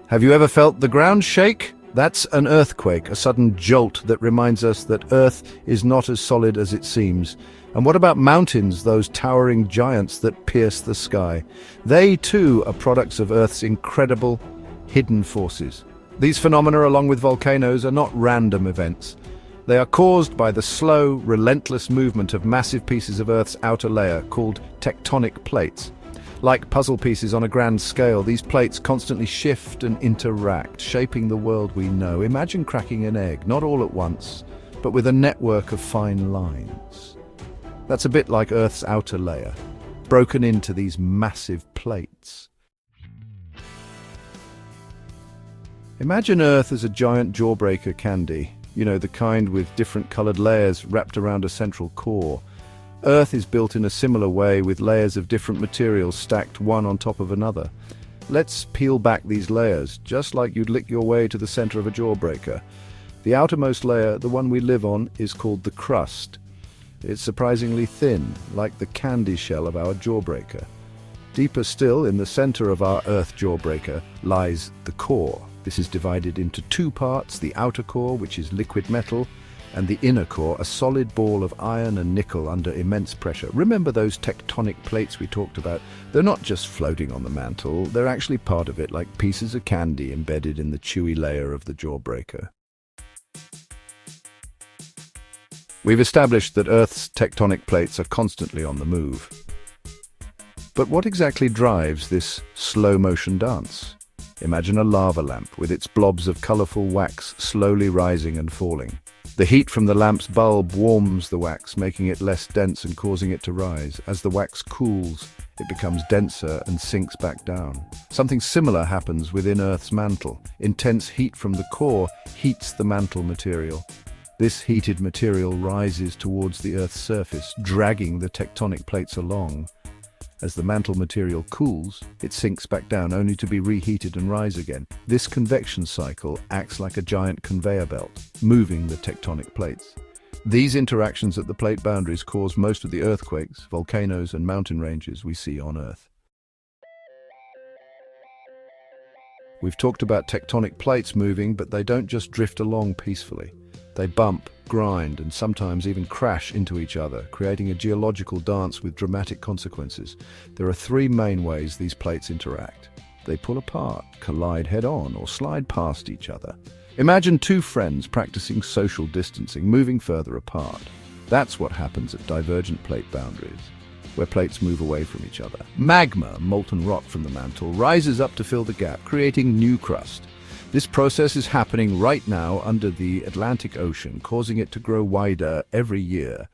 Have you ever felt the ground shake? That's an earthquake, a sudden jolt that reminds us that Earth is not as solid as it seems. And what about mountains, those towering giants that pierce the sky? They, too, are products of Earth's incredible hidden forces. These phenomena, along with volcanoes, are not random events. They are caused by the slow, relentless movement of massive pieces of Earth's outer layer, called tectonic plates. Like puzzle pieces on a grand scale, these plates constantly shift and interact, shaping the world we know. Imagine cracking an egg, not all at once, but with a network of fine lines. That's a bit like Earth's outer layer, broken into these massive plates. Imagine Earth as a giant jawbreaker candy, the kind with different colored layers wrapped around a central core. Earth is built in a similar way, with layers of different materials stacked one on top of another. Let's peel back these layers, just like you'd lick your way to the center of a jawbreaker. The outermost layer, the one we live on, is called the crust. It's surprisingly thin, like the candy shell of our jawbreaker. Deeper still, in the center of our Earth jawbreaker, lies the core. This is divided into two parts: the outer core, which is liquid metal, and the inner core, a solid ball of iron and nickel under immense pressure. Remember those tectonic plates we talked about? They're not just floating on the mantle, they're actually part of it, like pieces of candy embedded in the chewy layer of the jawbreaker. We've established that Earth's tectonic plates are constantly on the move. But what exactly drives this slow-motion dance? Imagine a lava lamp with its blobs of colorful wax slowly rising and falling. The heat from the lamp's bulb warms the wax, making it less dense and causing it to rise. As the wax cools, it becomes denser and sinks back down. Something similar happens within Earth's mantle. Intense heat from the core heats the mantle material. This heated material rises towards the Earth's surface, dragging the tectonic plates along. As the mantle material cools, it sinks back down, only to be reheated and rise again. This convection cycle acts like a giant conveyor belt, moving the tectonic plates. These interactions at the plate boundaries cause most of the earthquakes, volcanoes, and mountain ranges we see on Earth. We've talked about tectonic plates moving, but they don't just drift along peacefully. They bump, grind, and sometimes even crash into each other, creating a geological dance with dramatic consequences. There are three main ways these plates interact. They pull apart, collide head-on, or slide past each other. Imagine two friends practicing social distancing, moving further apart. That's what happens at divergent plate boundaries, where plates move away from each other. Magma, molten rock from the mantle, rises up to fill the gap, creating new crust. This process is happening right now under the Atlantic Ocean, causing it to grow wider every year.